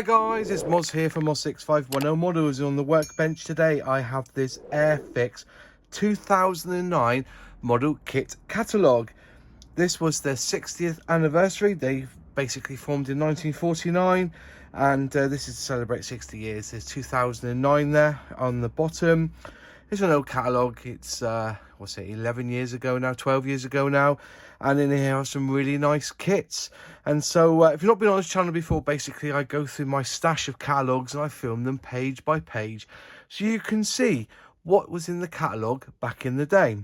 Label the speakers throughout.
Speaker 1: Hi guys, it's Moz here from Mossie 6510 Models. On the workbench today I have this Airfix 2009 model kit catalogue. This was their 60th anniversary. They basically formed in 1949 and this is to celebrate 60 years. There's 2009 there on the bottom. It's an old catalogue. It's what's it, 11 years ago now, 12 years ago now, and in here are some really nice kits. And so if you've not been on this channel before, basically I go through my stash of catalogues and I film them page by page so you can see what was in the catalogue back in the day.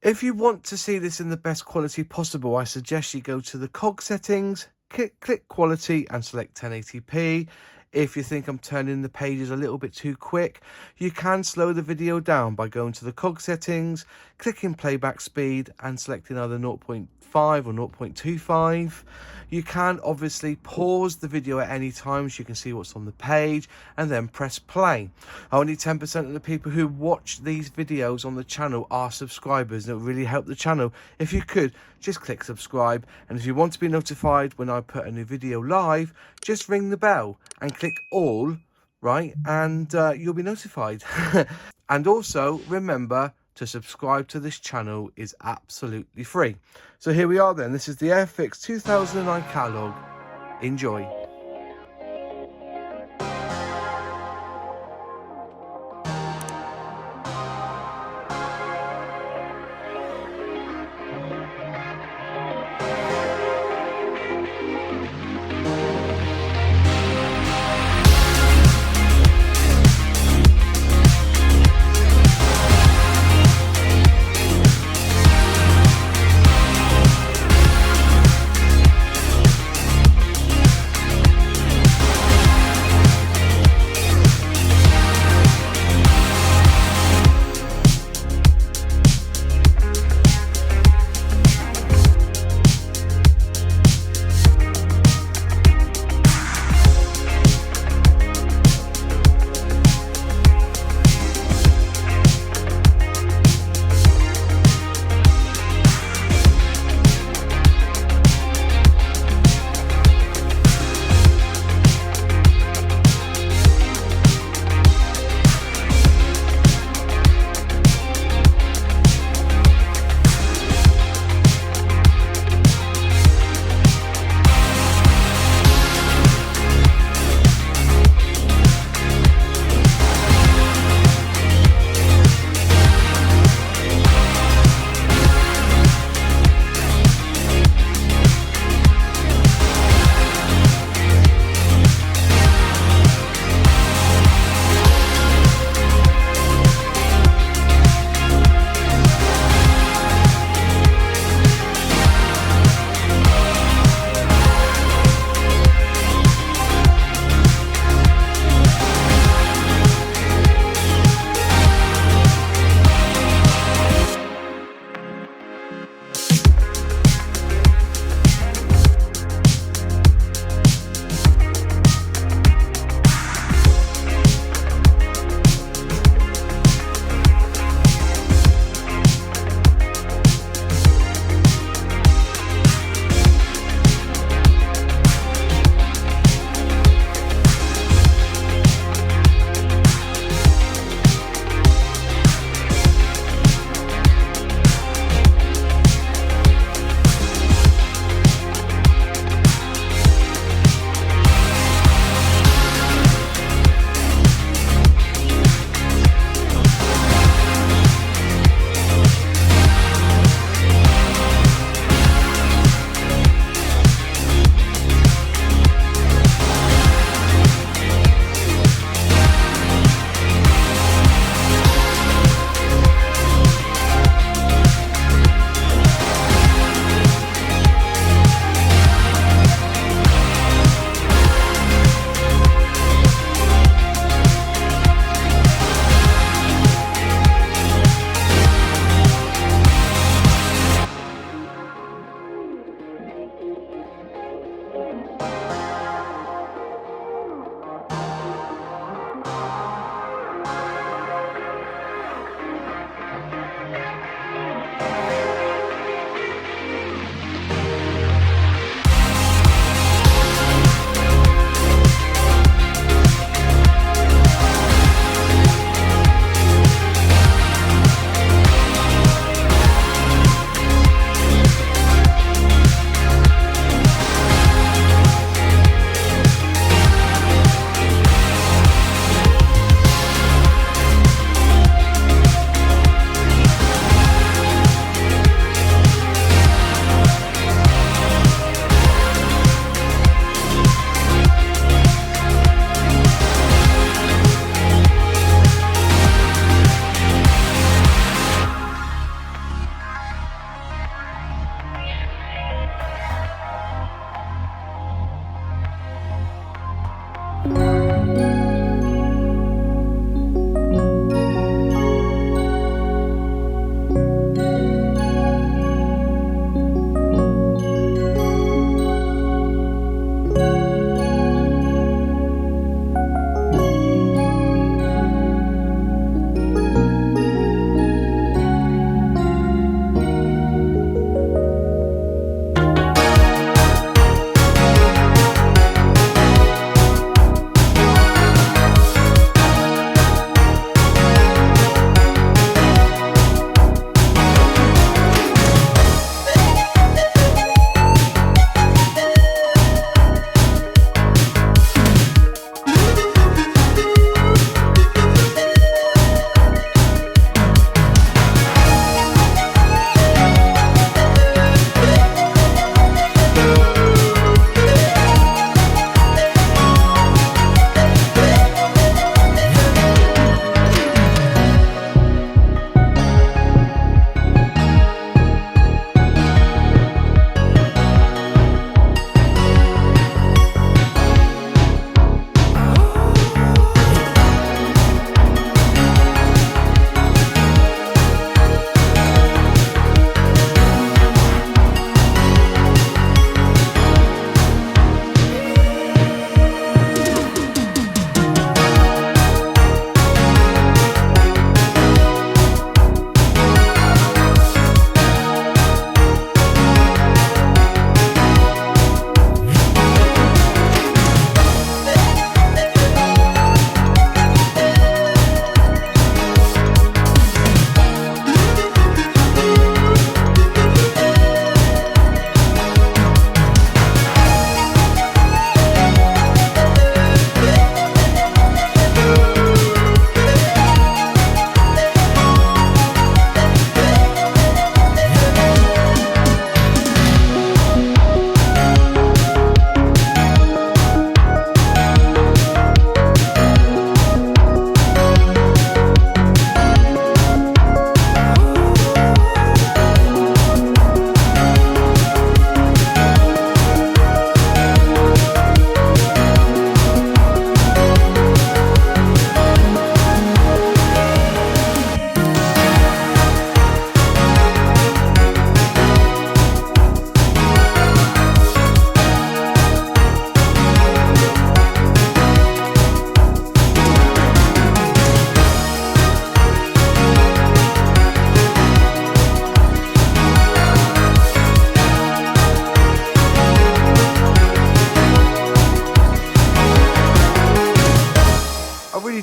Speaker 1: If you want to see this in the best quality possible, I suggest you go to the cog settings, click quality and select 1080p. If you think I'm turning the pages a little bit too quick, you can slow the video down by going to the cog settings, clicking playback speed and selecting either 0.5 or 0.25. You can obviously pause the video at any time so you can see what's on the page and then press play. Only 10% of the people who watch these videos on the channel are subscribers, and it would really help the channel if you could just click subscribe. And if you want to be notified when I put a new video live, just ring the bell and click all, right, and you'll be notified. And also remember to subscribe to this channel is absolutely free. So here we are then. This is the Airfix 2009 catalogue. Enjoy.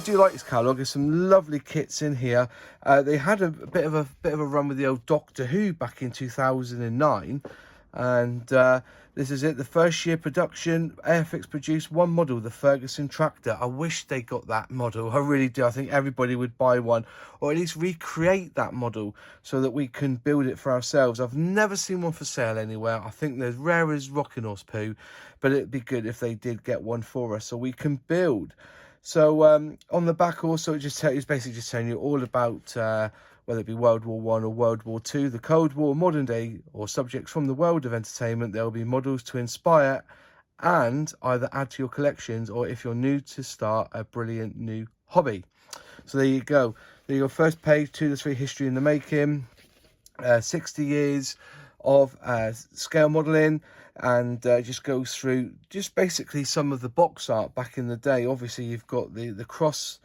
Speaker 1: do like this catalogue, there's some lovely kits in here. They had a bit of a run with the old Doctor Who back in 2009, and this is it. The first year production, Airfix produced one model, the Ferguson tractor. I wish they got that model. I really do. I think everybody would buy one, or at least recreate that model so that we can build it for ourselves. I've never seen one for sale anywhere. I think they're rare as rocking horse poo, but it'd be good if they did get one for us so we can build. So on the back also, it's basically just telling you all about whether it be World War I or World War II, the Cold War, modern day, or subjects from the world of entertainment. There will be models to inspire and either add to your collections, or if you're new, to start a brilliant new hobby. So there you go. There your first page, 2 to 3 history in the making, 60 years of scale modelling, and just goes through just basically some of the box art back in the day. Obviously you've got the cross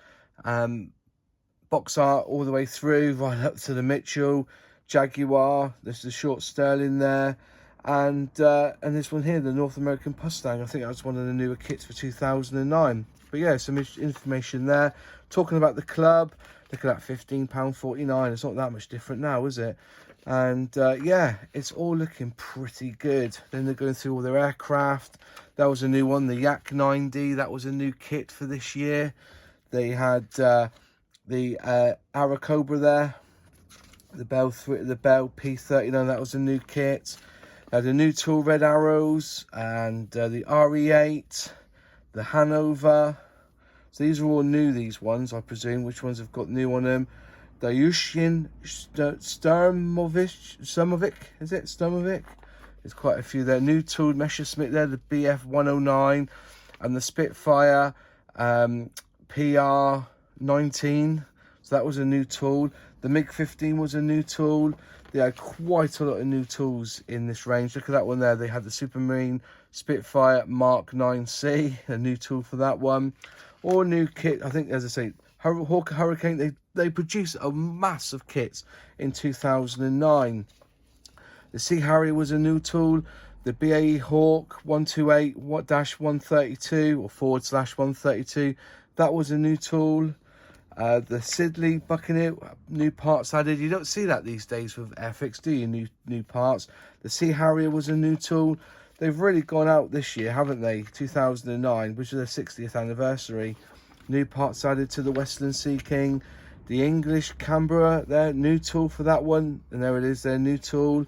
Speaker 1: box art all the way through, right up to the Mitchell, Jaguar. There's the short Sterling there, and this one here, the North American Mustang. I think that was one of the newer kits for 2009. But yeah, some information there. Talking about the club, look at that, £15.49. It's not that much different now, is it? And yeah, it's all looking pretty good. Then they're going through all their aircraft. That was a new one, the Yak 9D. That was a new kit for this year. They had the Arrow Cobra there, the Bell P39. That was a new kit. The new tool, Red Arrows, and the RE8, the Hanover. So these are all new, these ones, I presume. Which ones have got new on them? The Yushin Sturmovik, is it? Sturmovik? There's quite a few there. New tool, Messerschmitt there, the BF109, and the Spitfire PRXIX. So that was a new tool. The MiG-15 was a new tool. They had quite a lot of new tools in this range. Look at that one there. They had the Supermarine Spitfire Mark 9C, a new tool for that one. All new kit. I think, as I say, Hawker Hurricane, they produced a mass of kits in 2009. The Sea Harrier was a new tool. The BAE Hawk 128-132 or /132, that was a new tool. The Siddeley Buccaneer, new parts added. You don't see that these days with Airfix, do you? New parts. The Sea Harrier was a new tool. They've really gone out this year, haven't they? 2009, which is their 60th anniversary. New parts added to the Westland Sea King. The English Canberra, their new tool for that one. And there it is, their new tool.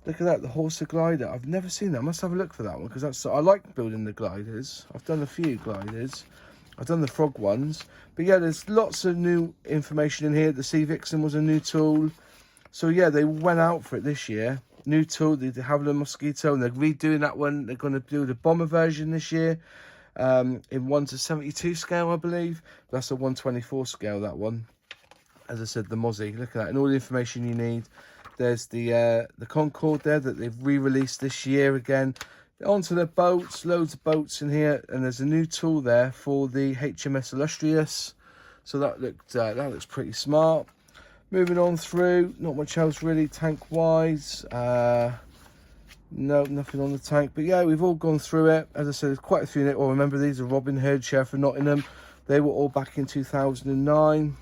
Speaker 1: Look at that, the Horsa glider. I've never seen that. I must have a look for that one, because I like building the gliders. I've done a few gliders. I've done the frog ones. But yeah, there's lots of new information in here. The Sea Vixen was a new tool. So yeah, they went out for it this year. New tool, the Havilland Mosquito, and they're redoing that one. They're going to do the bomber version this year. In 1:72 scale, I believe. That's a 124 scale, that one. As I said, the Mossie. Look at that, and all the information you need. There's the Concorde there that they've re-released this year again. Onto the boats, loads of boats in here, and there's a new tool there for the HMS Illustrious. So that looks pretty smart. Moving on through, not much else really tank-wise. No, nothing on the tank. But yeah, we've all gone through it. As I said, there's quite a few in it. Or remember, these are Robin Hood, Sheriff of Nottingham. They were all back in 2009.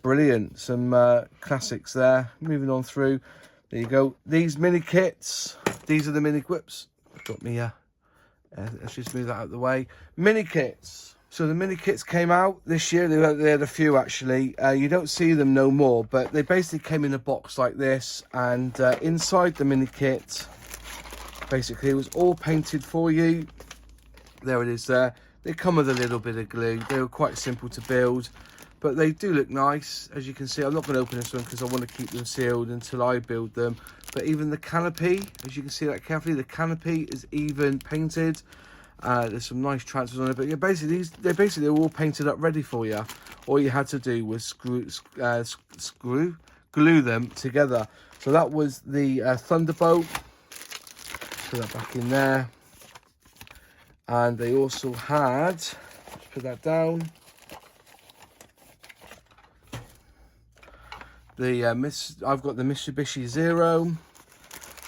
Speaker 1: Brilliant. Some classics there. Moving on through. There you go. These mini kits. These are the mini whips. Got me. Let's just move that out of the way. Mini kits. So the mini kits came out this year. They had a few actually. You don't see them no more, but they basically came in a box like this, and inside the mini kit, basically it was all painted for you. There it is there. They come with a little bit of glue. They were quite simple to build, but they do look nice. As you can see, I'm not going to open this one because I want to keep them sealed until I build them. But even the canopy, as you can see that carefully, the canopy is even painted. There's some nice transfers on it, but yeah, basically they're all painted up ready for you. All you had to do was glue them together. So that was the Thunderbolt. Put that back in there. And they also had, let's put that down, the I've got the Mitsubishi Zero,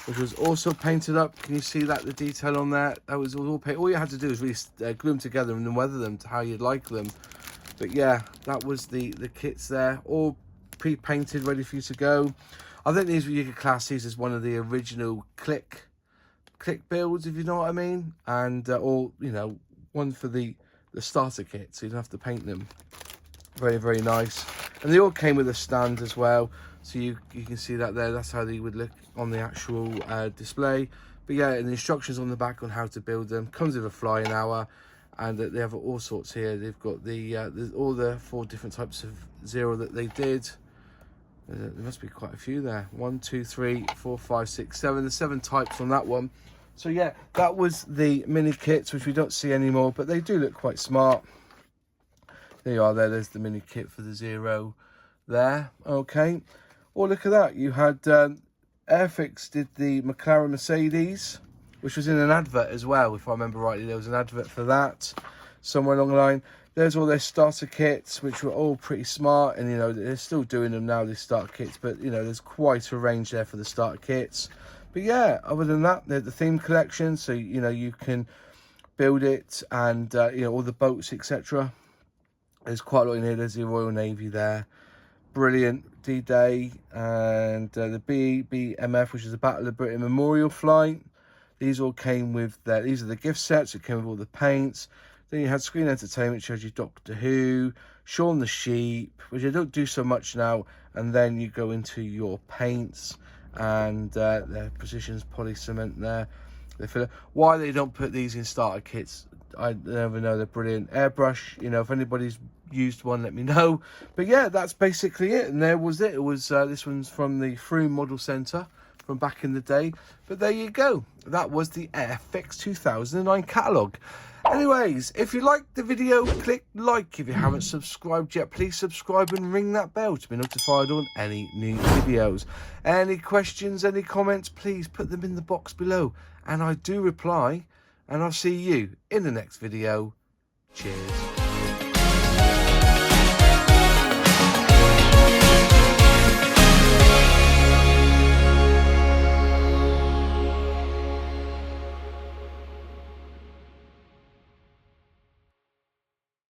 Speaker 1: which was also painted up. Can you see that, the detail on that? That was all painted. All you had to do is really glue them together and then weather them to how you'd like them. But yeah, that was the kits there, all pre-painted, ready for you to go. I think these, you could class these as one of the original click builds, if you know what I mean. And or, you know, one for the starter kit, so you don't have to paint them. Very, very nice. And they all came with a stand as well, so you can see that there. That's how they would look on the actual display. But yeah, and the instructions on the back on how to build them. Comes with a flying hour, and they have all sorts here. They've got the all the 4 different types of Zero that they did. There must be quite a few there. 1, 2, 3, 4, 5, 6, 7. There's 7 types on that one. So yeah, that was the mini kits, which we don't see anymore, but they do look quite smart. There you are. There's the mini kit for the Zero there. Okay. Oh, look at that. You had Airfix did the Mclaren Mercedes, which was in an advert as well, if I remember rightly. There was an advert for that somewhere along the line. There's all their starter kits, which were all pretty smart, and you know, they're still doing them now, these starter kits, but you know, there's quite a range there for the starter kits. But yeah, other than that, they're the theme collection, so you know, you can build it, and you know, all the boats, etc. There's quite a lot in here. There's the Royal Navy there, brilliant. D-Day, and the BMF, which is the Battle of Britain Memorial Flight. These all came with these are the gift sets. It came with all the paints. Then you had Screen Entertainment, shows you Doctor Who, Shaun the Sheep, which I don't do so much now. And then you go into your paints, and their Precision's poly cement there. They filler. Why they don't put these in starter kits, I never know. They're brilliant. Airbrush, you know, if anybody's used one, let me know. But yeah, that's basically it, and there was it. It was this one's from the Frome Model Centre from back in the day. But there you go, that was the Airfix 2009 catalogue. Anyways, if you liked the video, click like. If you haven't subscribed yet, please subscribe and ring that bell to be notified on any new videos. Any questions, any comments, please put them in the box below, and I do reply. And I'll see you in the next video. Cheers.